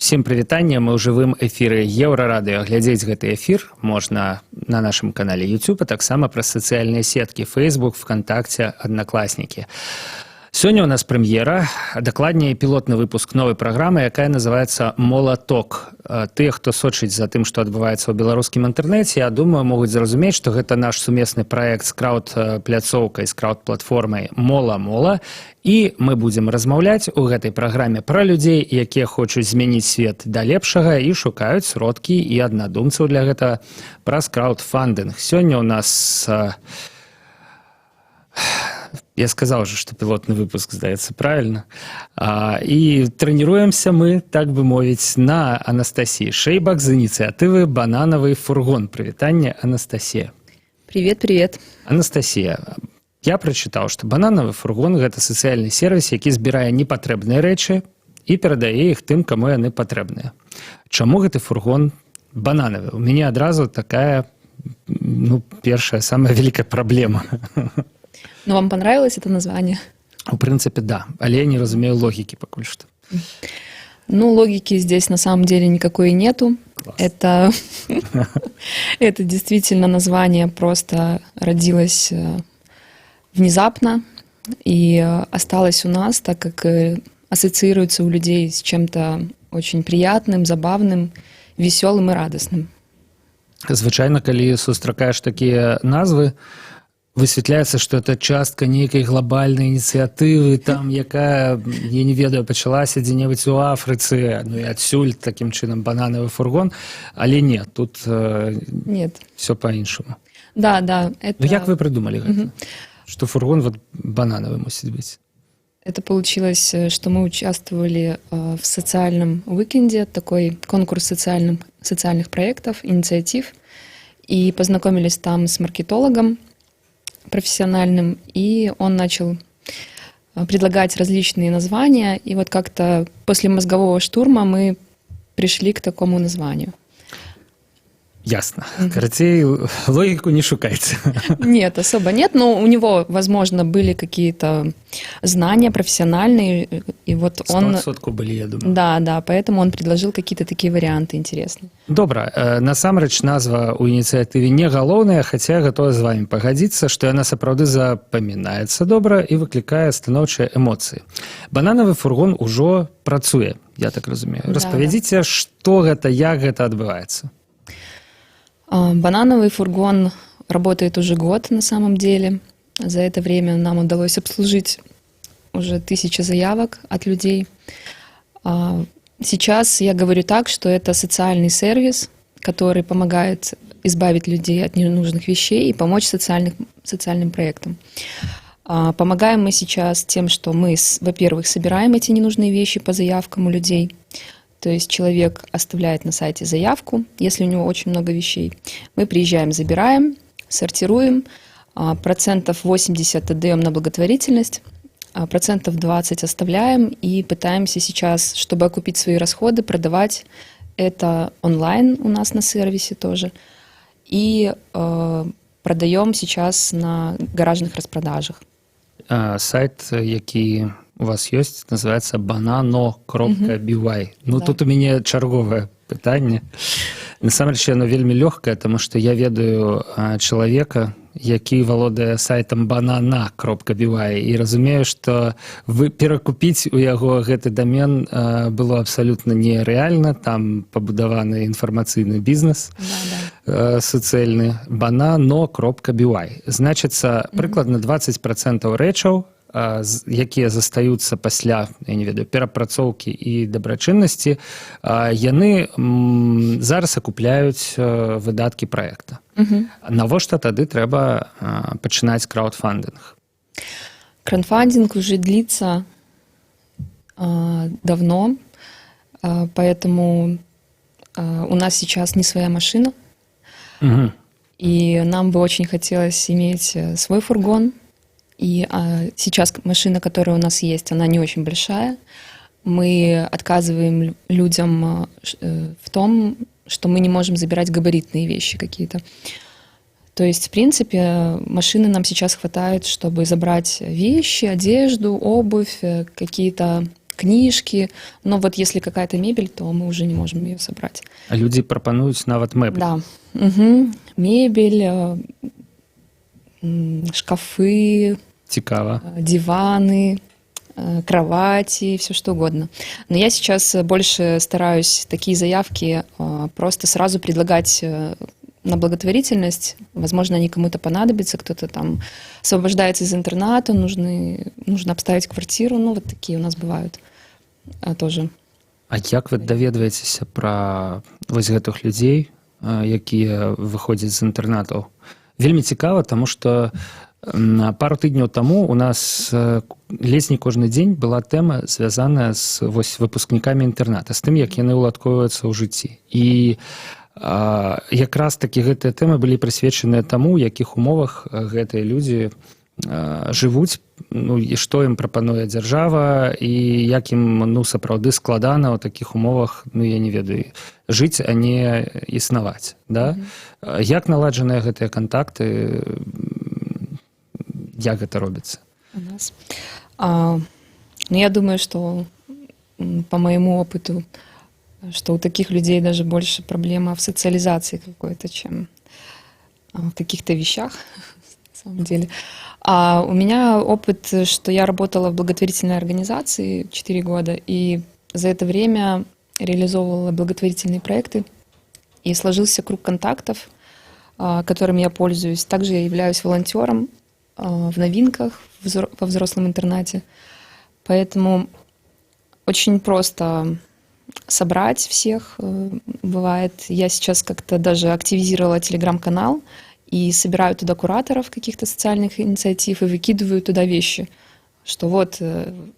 Всем прывітанне, мы ў жывым эфіры Еўрарадыё. Глядзець гэты эфір можна на нашым канале YouTube, а таксама праз сацыяльныя сеткі Facebook, ВКонтакте, Одноклассники. Сёння у нас прэм'ера, дакладней пілотны выпуск новай праграмы, якая называецца «Молаток». Тыя, хто сочыць за тым, што адбываецца ў беларускім інтэрнэце, я думаю, могуць зразумець, што гэта наш сумесны праект з краўд-пляцоўкай, з краўд-платформай «Мола-Мола». І мы будзем размаўляць у гэтай праграме пра людзей, якія хочуць змяніць свет да лепшага і шукаюць сродкі і аднадумцаў для гэтага праз краўдфандынг. Сёння у нас... Я сказал же, что пилотный выпуск, здаецца, правильно. И тренируемся мы, так бы мовить, на Анастасии Шейбак з инициативы «Банановый фургон». Привитание, Анастасия. Привет, привет. Анастасия, я прочитал, что «Банановый фургон» — это социальный сервис, які збірае непатрэбныя рэчы і перадае іх тым, каму яны патрэбныя. Чаму гэты фургон бананавы? У мяне адразу такая, першая, самая великая проблема. Но вам понравилось это название? В принципе, да. Але я не разумею логики пока что. Логики здесь на самом деле никакой нету. Это действительно название просто родилось внезапно и осталось у нас, так как ассоциируется у людей с чем-то очень приятным, забавным, веселым и радостным. Звычайно, калі сустракаеш такія назвы, высвятляецца, што это частка нейкай глобальнай ініцыятывы, там, якая, я не ведаю, пачалася дзе-небудзь у Афрыцы, і адсюль такім чынам бананавы фургон, але нет, тут нет. Все по-іншаму. Да, это... Як вы придумали гэта? Что фургон вот банановый мусіць быць? Это получилось, что мы участвовали в социальном уикенде, такой конкурс социальных проектов, инициатив, и познакомились там с маркетологом профессиональным, и он начал предлагать различные названия, и вот как-то после мозгового штурма мы пришли к такому названию. Ясно. Короче, логику не шукайте. Нет, особо нет, но у него, возможно, были какие-то знания профессиональные, и вот он... 100% были, я думаю. Да, поэтому он предложил какие-то такие варианты интересные. Добра, насамрэч назва ў ініцыятыве не галоўная, хаця я гатова з вами пагадзіцца, што яна сапраўды запамінаецца добра і выклікае станоўчыя эмоцыі. Бананавы фургон ужо працуе, я так разумею. Распавядзіце, што гэта, як гэта адбываецца. Банановый фургон работает уже год на самом деле. За это время нам удалось обслужить уже 1000 заявок от людей. Сейчас я говорю так, что это социальный сервис, который помогает избавить людей от ненужных вещей и помочь социальным проектам. Помогаем мы сейчас тем, что мы, во-первых, собираем эти ненужные вещи по заявкам у людей. То есть человек оставляет на сайте заявку, если у него очень много вещей. Мы приезжаем, забираем, сортируем, 80% отдаем на благотворительность, 20% оставляем и пытаемся сейчас, чтобы окупить свои расходы, продавать это онлайн у нас на сервисе тоже. И продаем сейчас на гаражных распродажах. Сайт, який у вас ёсць, называется banano.by. Тут у мяне чарговае пытанне. Насамрэч, яно вельмі лёгкае, таму што я ведаю чалавека, які валодае сайтам banana.by, і разумею, што перакупіць у яго гэты дамен было абсалютна нерэальна. Там пабудаваны інфармацыйны бізнес суцэльны. banano.by. Значыцца, прыкладна 20% рэчаў, якія застаюцца пасля, я не ведаю, перапрацоўкі і дабрачыннасці, яны зараз акупляюць выдаткі праекта. Навошта тады трэба пачынаць краўдфандинг? Краўдфандинг уже длится давно, поэтому у нас сейчас не своя машина, и нам бы очень хотелось иметь свой фургон. И сейчас машина, которая у нас есть, она не очень большая. Мы отказываем людям в том, что мы не можем забирать габаритные вещи какие-то. То есть, в принципе, машины нам сейчас хватает, чтобы забрать вещи, одежду, обувь, какие-то книжки, но вот если какая-то мебель, то мы уже не можем ее собрать. А людзі прапануюць нават мэбль. Да. Мебель, шкафы, Цікава. диваны, кровати, все что угодно. Но я сейчас больше стараюсь такие заявки просто сразу предлагать на благотворительность. Возможно, они кому-то понадобятся, кто-то там освобождается из интерната, нужно обставить квартиру. Ну, вот такие у нас бывают тоже. А як вы даведваецеся пра вось гэтых людзей, якія выходзяць з інтэрнатаў? Вельмі цікава, таму што пару тыдняў таму у нас ледзь не кожны дзень была тэма, звязаная з вось выпускнікамі інтэрната, з тым, як яны ўладкоўваюцца ў жыцці. І якраз такі гэтыя тэмы былі прысвечаныя таму, у якіх умовах гэтыя людзі жывуць, ну, і што ім прапануе дзяржава, і як ім, ну, сапраўды складана ў такіх умовах, ну, я не ведаю, жыць, а не існаваць, да? Як наладжаныя гэтыя кантакты, як гэта робіцца? У нас. Ну, я думаю, что по моему опыту, что у таких людей даже больше проблема в социализации какой-то, чем в каких-то вещах, на самом деле. А у меня опыт, что я работала в благотворительной организации 4 года, и за это время реализовывала благотворительные проекты, и сложился круг контактов, которыми я пользуюсь. Также я являюсь волонтером в новинках во взрослом интернате. Поэтому очень просто собрать всех бывает. Я сейчас как-то даже активизировала телеграм-канал и собираю туда кураторов каких-то социальных инициатив и выкидываю туда вещи, что вот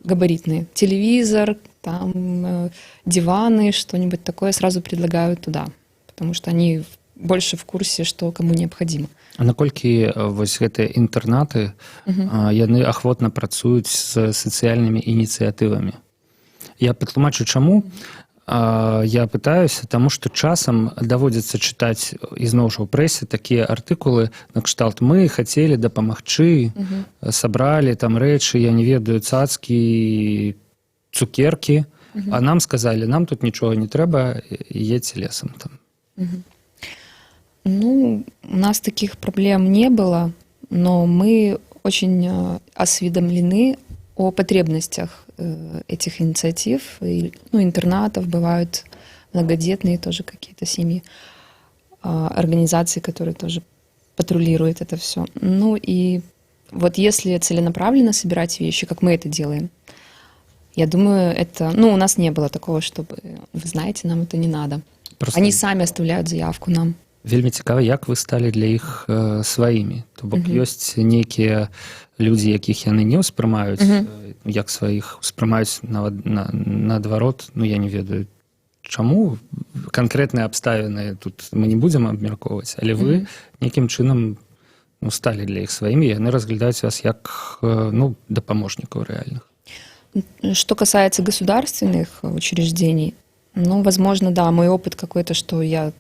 габаритные. Телевизор, там диваны, что-нибудь такое сразу предлагаю туда, потому что они больше в курсе, что кому необходимо. А наколькі вось гэтыя інтэрнаты, яны ахвотна працуюць з сацыяльнымі ініцыятывамі? Я патлумачу, чаму. Я пытаюся, таму што часам даводзіцца чытаць ізноў жа ў прэсе такія артыкулы накшталт «Мы хацелі дапамагчы, сабралі там рэчы, я не ведаю, цацкі, цукеркі, а нам сказалі, нам тут нічога не трэба, едзьце лесам там». Ну, у нас таких проблем не было, но мы очень осведомлены о потребностях этих инициатив. Ну, интернатов, бывают многодетные тоже какие-то семьи, организации, которые тоже патрулируют это все. Ну и вот если целенаправленно собирать вещи, как мы это делаем, я думаю, это... Ну, у нас не было такого, чтобы, вы знаете, нам это не надо. Просто... Они сами оставляют заявку нам. Вельмі цікава, як вы сталі для іх сваімі. То бок ёсць нейкія людзі, якіх яны не ўспрымаюць, як сваіх успрымаюць наадварот, ну я не ведаю, чаму канкрэтныя абставіны тут мы не будзем абмяркоўваць, але вы нейкім чынам сталі для іх сваімі, яны разглядаюць вас як ну, дапаможнікаў рэальных. Что касается государственных учреждений, ну, возможно, да, мой опыт какой-то, что я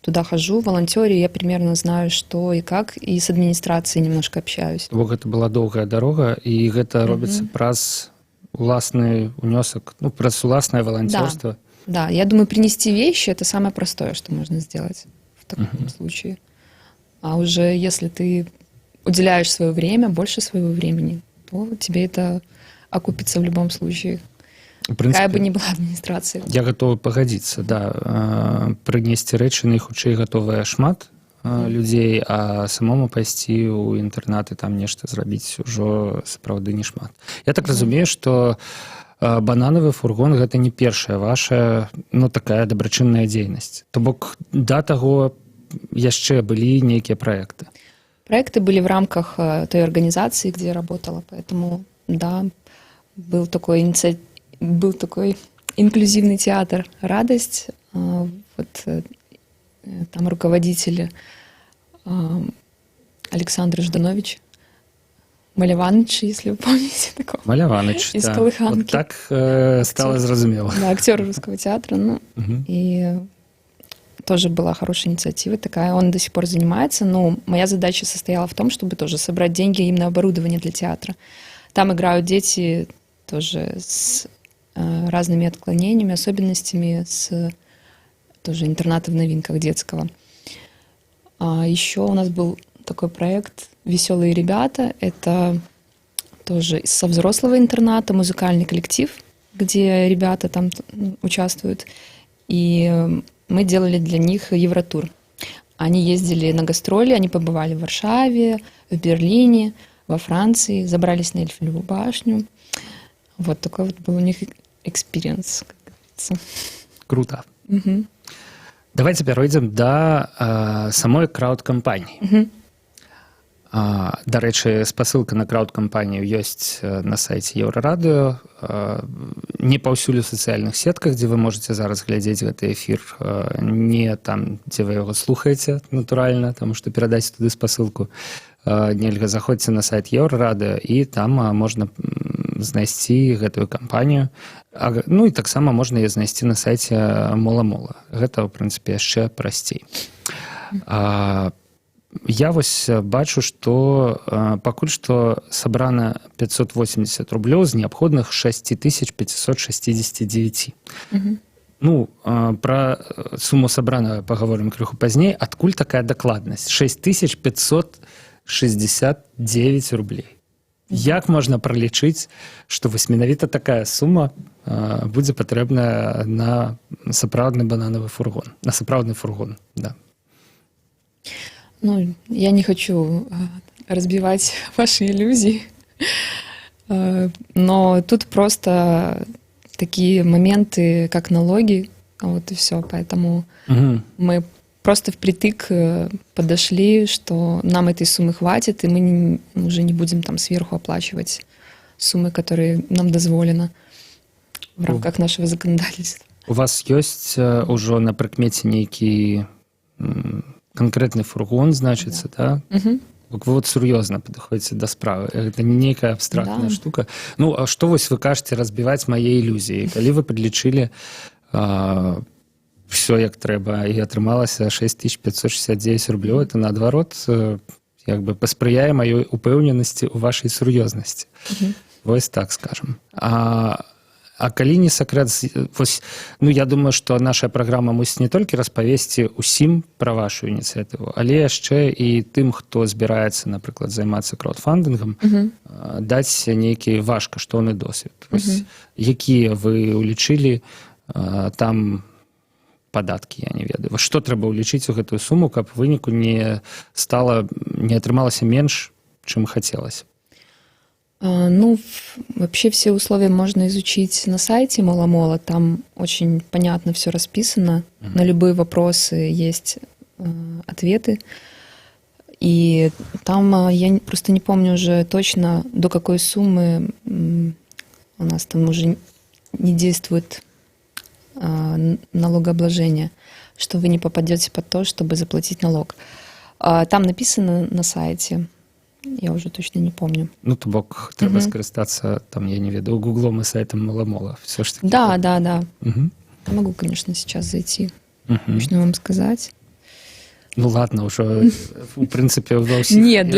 туда хожу, волонтерю, я примерно знаю, что и как, и с администрацией немножко общаюсь. Бо гэта была доўгая дарога, і гэта робіцца праз уласны унёсак, ну, праз уласнае волонтерство. Да, я думаю, принести вещи — это самое простое, что можно сделать в таком случае. А уже если ты уделяешь свое время, больше своего времени, то тебе это окупится в любом случае. Какая бы ни была адміністрацыя. Я гатовы пагадзіцца, да. Прынесці рэчы найхутчэй гатовыя шмат людзей, а самому пайсці ў інтэрнаты там нешта зрабіць ужо сапраўды не шмат. Я так разумею, што бананавы фургон гэта не першая ваша, ну, такая дабрачынная дзейнасць. То бок да таго яшчэ былі нейкія праекты. Проекты были в рамках той организации, где я работала, поэтому, да, был такой инклюзивный театр «Радость». Вот там руководитель Александр Жданович, Маляваныч, если вы помните такого. Маляваныч, из да. Колыханки. Вот так стало зразумело. Да, актер русского театра. Ну, и тоже была хорошая инициатива такая. Он до сих пор занимается, но моя задача состояла в том, чтобы тоже собрать деньги именно на оборудование для театра. Там играют дети тоже с разными отклонениями, особенностями с тоже интерната в новинках детского. А еще у нас был такой проект «Веселые ребята». Это тоже со взрослого интерната, музыкальный коллектив, где ребята там участвуют. И мы делали для них Евротур. Они ездили на гастроли, они побывали в Варшаве, в Берлине, во Франции, забрались на Эйфелеву башню. Вот такой вот был у них экспириенс, как говорится. Круто. Угу. Давайте перейдем до самой крауд-кампании. Угу. Дарэчы, спасылка на крауд-кампанію ёсць на сайце Еўрарадыё. Не паўсюль у сацыяльных сетках, дзе вы можете зараз глядзець гэты эфір, не там, дзе вы яго слухаеце, натуральна, таму што перадаць туды спасылку нельга. Заходзьце на сайт Еўрарадыё, і там можна знайсці гэтую кампанію. Ну і таксама можна яе знайсці на сайце Мола-Мола. Гэта, ў прынцыпе, яшчэ прасцей. Я вось бачу, што пакуль што сабрана 580 рублёў з неабходных 6569. Ну, пра суму сабранага паговорым крыху пазней. Адкуль такая дакладнасць? 6569 рублей. Як можна пралічыць, што вось менавіта такая сума будзе патрэбная на сапраўдны бананавы фургон, на сапраўдны фургон, да. Ну, я не хочу разбивать ваши иллюзии, но тут просто такие моменты, как налоги, вот и все. Поэтому мы просто впритык подошли, что нам этой суммы хватит, и мы уже не будем там сверху оплачивать суммы, которые нам дозволено в рамках нашего законодательства. У вас ёсць ужо на прыкмеце нейкі конкретный фургон, значится, да? Угу. Вы вот сур'ёзна падыходзіце да справы. Это не нейкая абстрактная штука. Ну, а што вось вы кажаце разбіваць мае ілюзіі? Калі вы падлічылі все як трэба, і атрымалася 6569 рублёў, это наадварот як бы паспрыяе маёй упэўненасці ў вашай сур'ёзнасці. Вось так скажам. А калі не сакрэт, вось, ну, я думаю, што наша праграма мусіць не толькі распавесці ўсім пра вашу ініцыятыву, але яшчэ і тым, хто збіраецца, напрыклад, займацца краудфандынгам, даць нейкі ваш каштоўны досвед. Вось, якія вы улічылі там падаткі, я не ведаю. Што трэба ўлічыць у гэтую суму, каб выніку не атрымалася менш, чым хацелася? Ну, вообще все условия можно изучить на сайте Мола-Мола. Там очень понятно все расписано. На любые вопросы есть ответы. И там я просто не помню уже точно, до какой суммы у нас там уже не действует налогообложение, что вы не попадете под то, чтобы заплатить налог. Там написано на сайте. Я уже точно не помню. Ну, то бок, трэба скарыстацца, там, я не ведаю, гуглом и сайтом Мола-Мола. Всё ж таки. Да. Я могу, конечно, сейчас зайти. Можно вам сказать. Ну, ладно, уже, в принципе, во всех... Нет,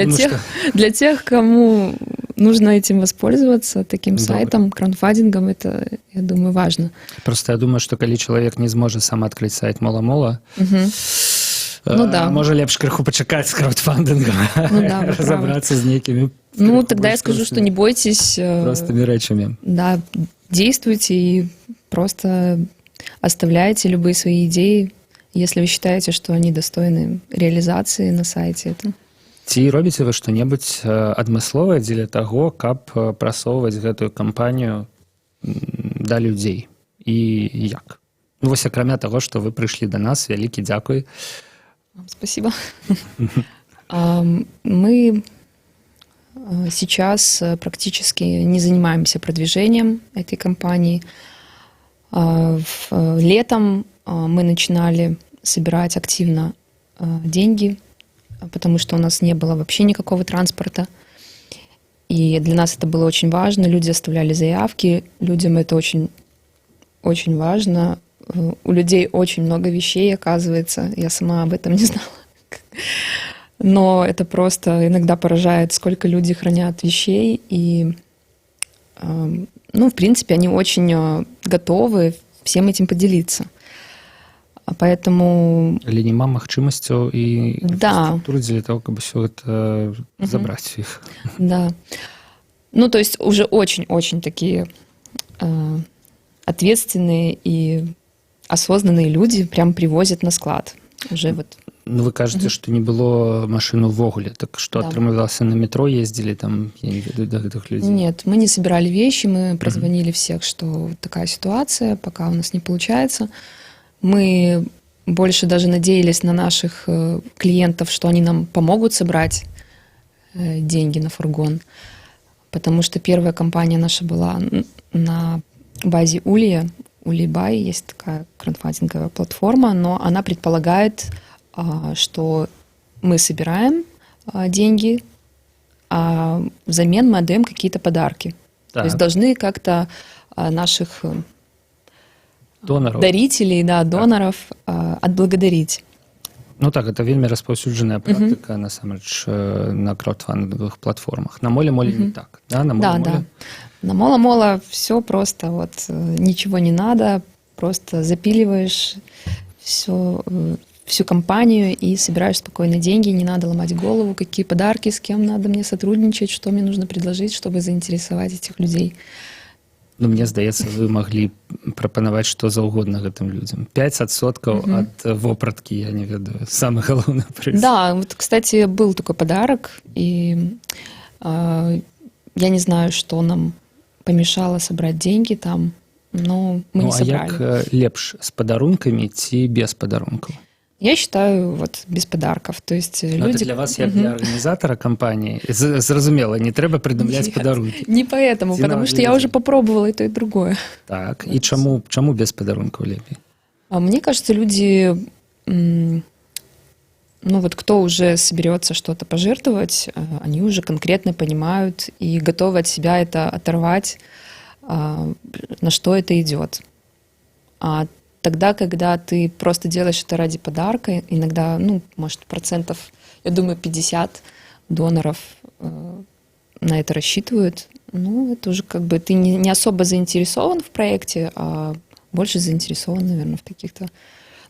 для тех, кому нужно этим воспользоваться, таким сайтом, краундфандингом, это, я думаю, важно. Просто я думаю, что коли человек не зможет сам открыть сайт Мола-Мола, ну, да. Може лепш крыху пачакаць з краудфандынгом, разобраться с некими. Ну, тогда я скажу, что не бойтесь. Простыми речами. Да, действуйте и просто оставляйте любые свои идеи, если вы считаете, что они достойны реализации на сайте. Ці робіце вы што-небудзь адмысловае дзеля таго, каб прасоўваць гэтую кампанію да людзей? І як? Ну, вось акрамя таго, што вы прыйшлі да нас, вялікі дзякуй. Спасибо. Мы сейчас практически не занимаемся продвижением этой компании. Летом мы начинали собирать активно деньги, потому что у нас не было вообще никакого транспорта. И для нас это было очень важно. Люди оставляли заявки. Людям это очень, очень важно. У людей очень много вещей, оказывается. Я сама об этом не знала. Но это просто иногда поражает, сколько люди хранят вещей. И ну, в принципе, они очень готовы всем этим поделиться. Поэтому... Але няма магчымасцяў і Да. інфраструктуры для того, каб усё гэта забраць у іх. Да. Ну, то есть уже очень-очень такие ответственные и осознанные люди прям привозят на склад. Уже вот. Ну, вы кажаце, што не было машын увогуле, так што Да. атрымалася на метро ездзілі там, я не ведаю, да гэтых людзей. Нет, мы не собирали вещи, мы прозвонили всех, что вот такая ситуация, пока у нас не получается. Мы больше даже надеялись на наших клиентов, что они нам помогут собрать деньги на фургон, потому что первая компания наша была на базе Улья, Улибай, есть такая краудфандинговая платформа, но она предполагает, что мы собираем деньги, а взамен мы отдаем какие-то подарки. Так. То есть должны как-то наших Донараў. дарителей, да, доноров отблагодарить. Ну так, это вельмі распаўсюджаная практыка, насамрэч, на краудфандинговых платформах. На моле-моле не так, да? На Да, моле-моле? да. На Мола-Мола все просто, вот ничего не надо, просто запиливаешь всю компанию и собираешь спокойно деньги, не надо ломать голову, какие подарки, с кем надо мне сотрудничать, что мне нужно предложить, чтобы заинтересовать этих людей. Ну, мне здаецца, вы маглі прапанаваць што заўгодна гэтым людзям. 5% ад вопраткі, я не ведаю, самы галоўны прыз. Да, вот, кстати, был такой подарок, и я не знаю, что нам помешало собрать деньги там, но мы не собрали. А як лепш, з падарункамі ці без падарункаў? Я считаю, вот без подарков. То есть Ну, люди... это для вас, як для арганізатора кампаніі, зразумела, не трэба прыдумляць Нет, падарункі. не поэтому, потому что я уже попробовала и то, и другое. Так, і чаму без падарункаў лепей? А мне кажется, люди, ну вот кто уже соберется что-то пожертвовать, они уже конкретно понимают и готовы от себя это оторвать, на что это идет. А тогда, когда ты просто делаешь это ради подарка, иногда, ну, может, процентов, я думаю, 50 доноров на это рассчитывают, ну, это уже как бы ты не особо заинтересован в проекте, а больше заинтересован, наверное, в каких-то...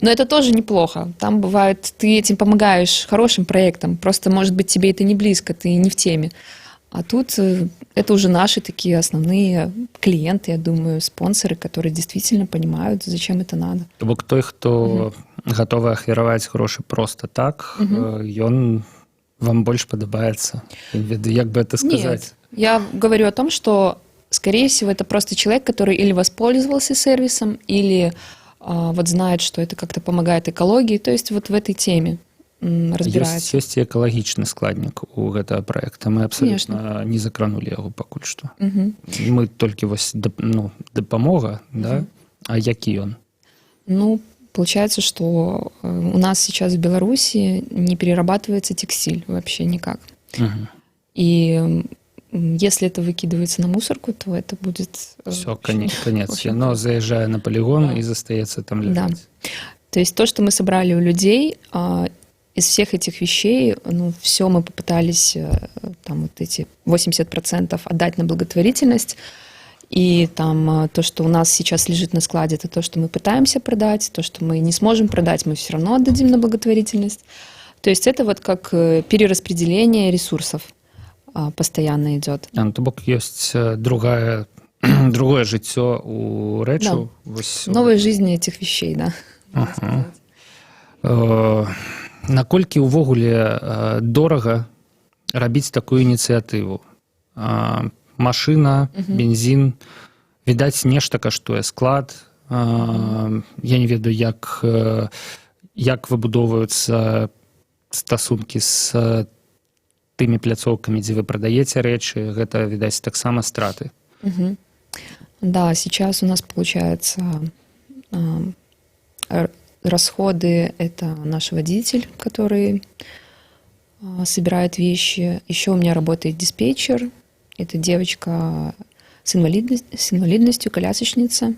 Но это тоже неплохо. Там бывает, ты этим помогаешь хорошим проектам, просто, может быть, тебе это не близко, ты не в теме. А тут это уже наши такие основные клиенты, я думаю, спонсоры, которые действительно понимают, зачем это надо. То бок той, хто гатовы ахвяраваць грошы просто так, ён вам больш падабаецца. Я не ведаю, як бы это сказаць. Нет, я говорю о том, что, скорее всего, это просто человек, который или воспользовался сервисом, или вот знает, что это как-то помогает экологии, то есть вот в этой теме разбирается. Ёсць экалагічны складнік у гэтага праекта. Мы абсолютно не закранули яго пакуль што. Мы толькі вось дапамога, да? А які ён? Ну, получается, что у нас сейчас в Беларуси не перерабатывается текстиль вообще никак. И если это выкидывается на мусорку, то это будет... Все, конец. Оно заезжает на полигон и застаецца там лежать. Да. То есть то, что мы собрали у людей, из всех этих вещей, ну, все мы попытались, там, вот эти 80% отдать на благотворительность. И там то, что у нас сейчас лежит на складе, это то, что мы пытаемся продать, то, что мы не сможем продать, мы все равно отдадим на благотворительность. То есть это вот как перераспределение ресурсов постоянно идет. Ну, то бок ёсць другое жыццё у рэчаў. Да. Новая жизнь этих вещей, да. Наколькі ўвогуле дорага рабіць такую ініцыятыву? Машына, бензін, відаць, нешта каштуе, склад. Я не ведаю, як выбудоўваюцца стасункі з тымі пляцоўкамі, дзе вы прадаеце рэчы. Гэта, відаць, таксама страты. Да, сейчас у нас получается... Расходы – это наш водитель, который собирает вещи. Еще у меня работает диспетчер. Это девочка с инвалидностью, колясочница.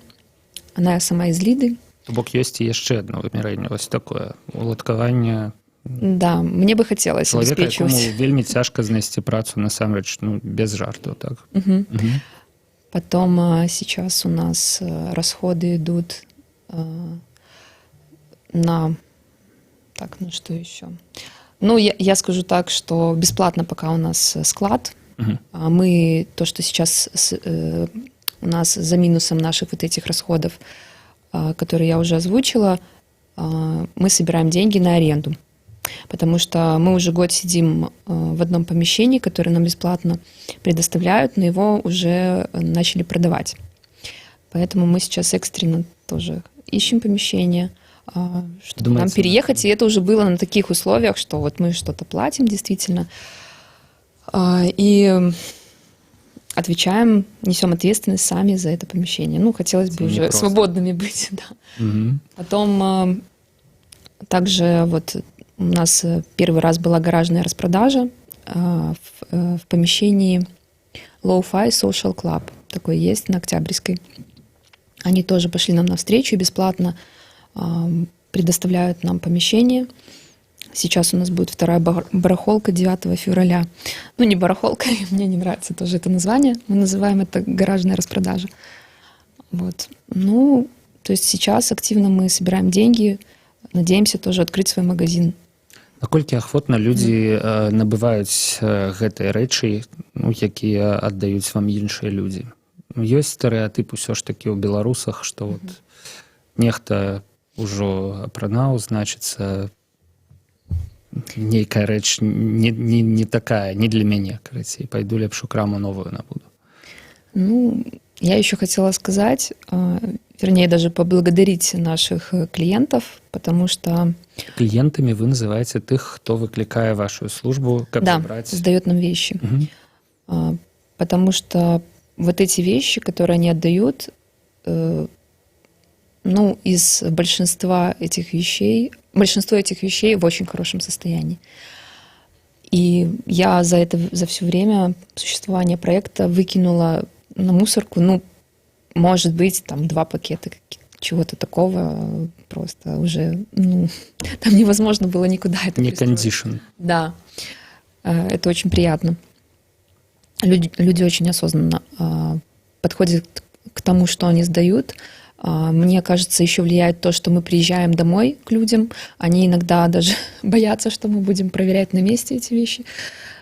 Она сама из Лиды. То бок ёсць і яшчэ адно вымярэнне, вось такое, уладкаванне. Да, мне бы хотелось обеспечивать. Чалавека, якому вельмі цяжка знайсці працу, насамрэч, ну, без жартаў, так? Потом сейчас у нас расходы идут на... Так, ну что еще? Ну, я скажу так, что бесплатно пока у нас склад. А мы, то, что сейчас у нас за минусом наших вот этих расходов, которые я уже озвучила, мы собираем деньги на аренду. Потому что мы уже год сидим в одном помещении, которое нам бесплатно предоставляют, но его уже начали продавать. Поэтому мы сейчас экстренно тоже ищем помещение, чтобы нам переехать. И это уже было на таких условиях, что вот мы что-то платим действительно. И отвечаем, несем ответственность сами за это помещение. Ну, хотелось бы уже свободными быть, да. Потом также вот у нас первый раз была гаражная распродажа в помещении Lo-Fi Social Club. Такой есть на Октябрьской. Они тоже пошли нам навстречу и бесплатно предоставляют нам помещение. Сейчас у нас будет вторая барахолка 9 февраля. Ну, не барахолка, мне не нравится тоже это название. Мы называем это гаражная распродажа. Вот. Ну, то есть сейчас активно мы собираем деньги, надеемся тоже открыть свой магазин. Наколькі ахвотна людзі набываюць гэтыя рэчы, ну, якія аддаюць вам іншыя людзі? Ёсць стэрэатып усё ж такі ў беларусах, што вот нехта ўжо апранаў, значыцца, нейкая рэч не такая, не для мяне, карацей, пайду лепш у краму новую набуду. Ну, я еще хотела сказать, вернее, даже поблагодарить наших клиентов, потому что... Клиентами вы называете тех, кто, выкликая вашу службу, как забрать... Да, сдает нам вещи. Потому что вот эти вещи, которые они отдают, ну, из большинство этих вещей в очень хорошем состоянии. И я за все время существования проекта выкинула на мусорку, ну, может быть, там 2 пакета чего-то такого, просто уже, ну, там невозможно было никуда это не кондишн. Да, это очень приятно. Люди очень осознанно подходят к тому, что они сдают. Мне кажется, еще влияет то, что мы приезжаем домой к людям. Они иногда даже боятся, что мы будем проверять на месте эти вещи.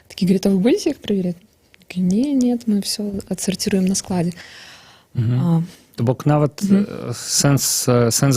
Такие говорят, а вы будете их проверять? Нет, мы все отсортируем на складе. То бок нават сэнс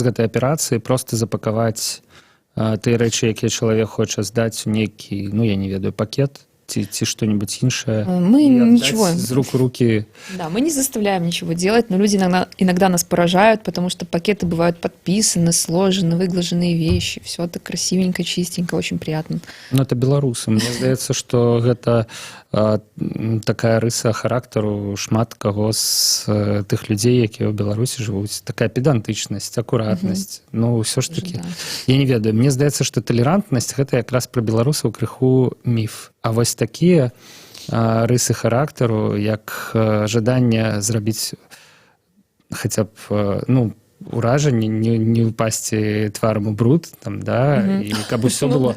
гэтай аперацыі проста запакаваць тыя рэчы, якія чалавек хоча здаць у нейкі, ну, я не ведаю, пакет ці что-нибудь іншае. Мы ничего. З рук в руки. Да, мы не заставляем ничего делать, но люди иногда нас поражают, потому что пакеты бывают подписаны, сложены, выглаженные вещи. Все так красивенько, чистенько, очень приятно. Ну, это беларусы. Мне здаецца, што гэта такая рыса характару шмат каго з тых людзей, якія ў Беларусі жывуць. Такая педантычнасць, акуратнасць. Ну, ўсё ж такі. Я не ведаю. Мне здаецца, што талерантнасць гэта якраз пра беларусаў крыху міф. А вось такія рысы характару, як жаданне зрабіць хаця б, ну, уражанне, не ўпасці тварам у бруд, там, да, і каб усё было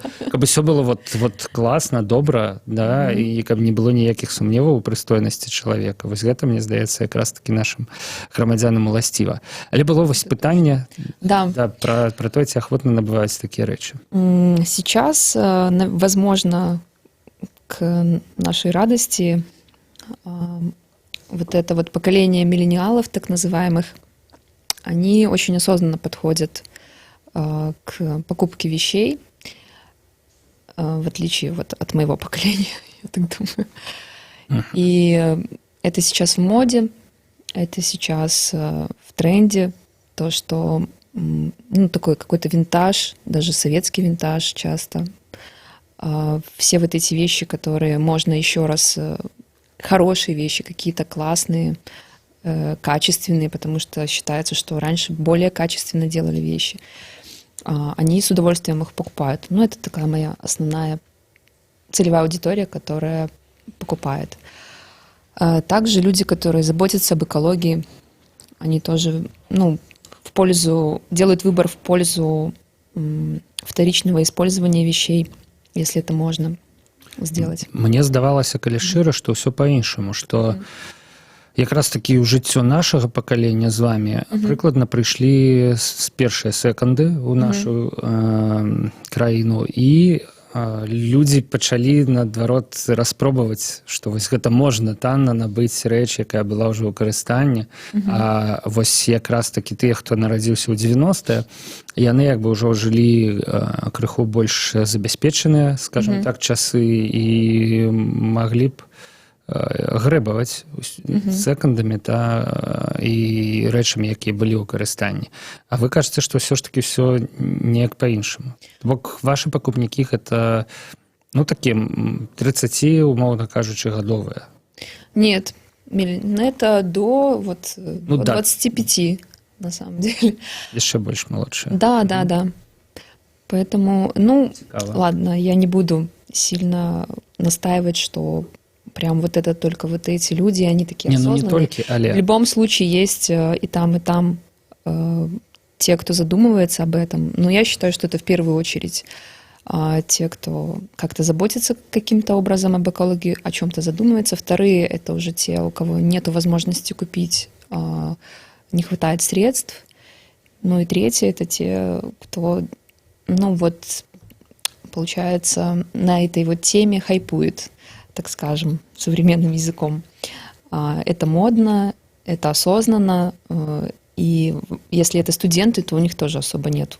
вот класна, добра, да, і каб не было ніякіх сумневаў у прыстойнасці чалавека. Вось гэта, мне здаецца, якраз такі нашым грамадзянам уласціва. Але было вось пытанне пра то, ці ахвотна набываюць такія рэчы. Сейчас, возможно, к нашей радости, вот это вот поколение миллениалов, так называемых, они очень осознанно подходят к покупке вещей, в отличие вот от моего поколения, я так думаю. И это сейчас в моде, это сейчас в тренде, то, что, ну, такой какой-то винтаж, даже советский винтаж часто. Все вот эти вещи, которые можно еще раз, хорошие вещи, какие-то классные, качественные, потому что считается, что раньше более качественно делали вещи. Они с удовольствием их покупают. Ну, это такая моя основная целевая аудитория, которая покупает. Также люди, которые заботятся об экологии, они тоже, ну, делают выбор в пользу вторичного использования вещей, если это можно сделать. Мне здавалася, калі шчыра, што ўсё па-іншаму, што Якраз такі ў жыццё нашага пакалення з вами прыкладна прыйшлі з першыя секанды ў нашу краіну, і людзі пачалі наадварот распробаваць, што вось гэта можна танна набыць рэч, якая была ўжо ў карыстанні. А вось якраз такі тыя, хто нарадзіўся ў 90-е, яны як бы ўжо жылі крыху больш забяспечаныя, скажем так, часы, і маглі б грэбаваць секандамі і рэчамі, якія былі ў карыстанні. А вы кажаце, што ўсё ж такі ўсё неяк па-іншаму. Бок вашы пакупнікі гэта, ну, такія 30, умоўна кажучы, гадовыя. Нет, это до 25, на самом деле. Яшчэ больш малодшыя. Да. Поэтому, ладно, я не буду сильно настаивать, что прям вот это только вот эти люди, они такие осознанные. Не только, але... В любом случае есть и там те, кто задумывается об этом. Но я считаю, что это в первую очередь те, кто как-то заботится каким-то образом об экологии, о чем-то задумывается. Вторые — это уже те, у кого нет возможности купить, не хватает средств. Ну и третье — это те, кто, получается, на этой вот теме хайпует, так скажем, современным языком. Это модно, это осознанно, и если это студенты, то у них тоже особо нет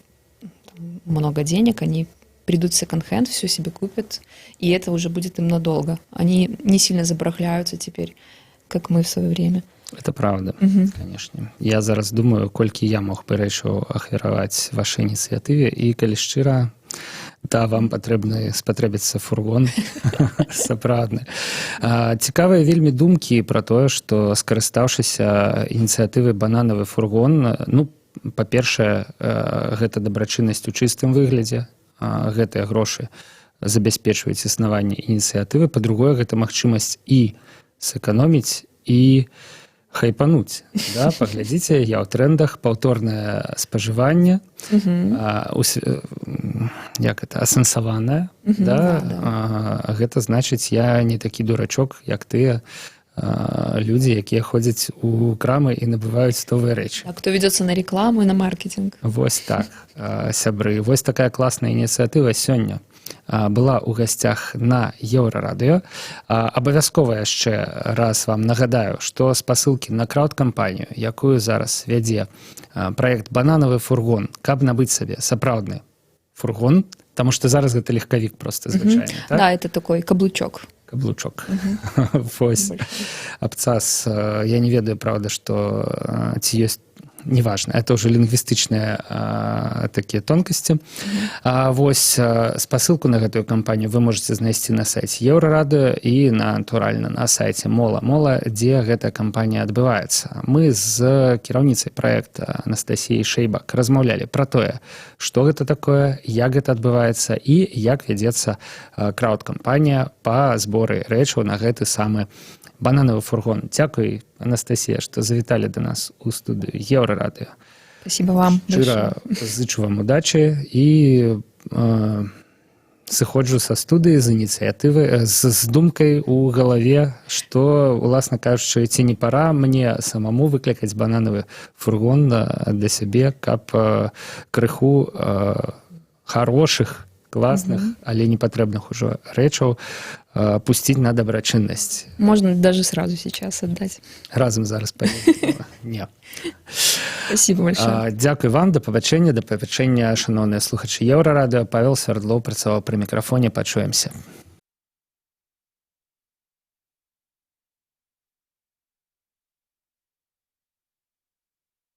много денег, они придут в секонд-хенд, все себе купят, и это уже будет им надолго. Они не сильно забарахляются теперь, как мы в свое время. Это правда, конечно. Я зараз думаю, колькі я мог бы рэчаў ахвяраваць вашай ініцыятыве, і калі шчыра, да, вам спатрэбіцца фургон сапраўдны. Цікавыя вельмі думкі пра тое, што, скарыстаўшыся ініцыятывай «Бананавы фургон», па-першае, гэта дабрачыннасць у чыстым выглядзе, гэтыя грошы забяспечваюць існаванне ініцыятывы, па-другое, гэта магчымасць і сэканоміць, і хайпануць. Да? Паглядзіце, я ў трэндах, паўторнае спажыванне, асэнсаванае. Гэта значыць, я не такі дурачок, як тыя людзі, якія ходзяць у крамы і набываюць готовыя рэчы. А кто ведется на рекламу и на маркетинг. Вось так, сябры. Вось такая класная ініцыятыва сёння была ў гасцях на Еўрарадыё. Абавязкова яшчэ раз вам нагадаю, што спасылкі на краўд-кампанію, якую зараз вядзе праект «Бананавы фургон», каб набыць сабе сапраўдны фургон, таму што зараз гэта легкавік проста звычайны. Так? Да, это такой каблучок. Каблучок. Вось. Абцас, я не ведаю, правда, што ці ёсць, неважно, это уже лингвістычныя такія тонкасці. Вось спасылку на гэтую кампанію вы можете знайсці на сайце Еўрарадыё і, натуральна, на сайце Мола, дзе гэтая кампанія адбываецца. Мы з кіраўніцай праекта Анастасіяй Шэйбак размаўлялі пра тое, што гэта такое, як гэта адбываецца і як вядзецца краўд-кампанія па зборы рэчаў на гэты самы «Бананавы фургон». Дзякуй, Анастасія, што завіталі да нас у студыю Еўрарадыё. Спасибо вам. Шчыра зычу вам удачы і сыходжу са студыі з ініцыятывы, з думкай у галаве, што, уласна кажучы, ці не пара мне самому выклікаць бананавы фургон для сябе, каб крыху хорошых, классных, але непотребных уже рэчаў пусціць на дабрачыннасць. Можно даже сразу сейчас отдать. Разом зараз поедем. Не. Спасибо большое. Дзякуй вам, да пабачэння, шаноўныя слухачы Еўрарадыё. Павел Свярдлоў працаваў пры мікрафоне. Пачуемся.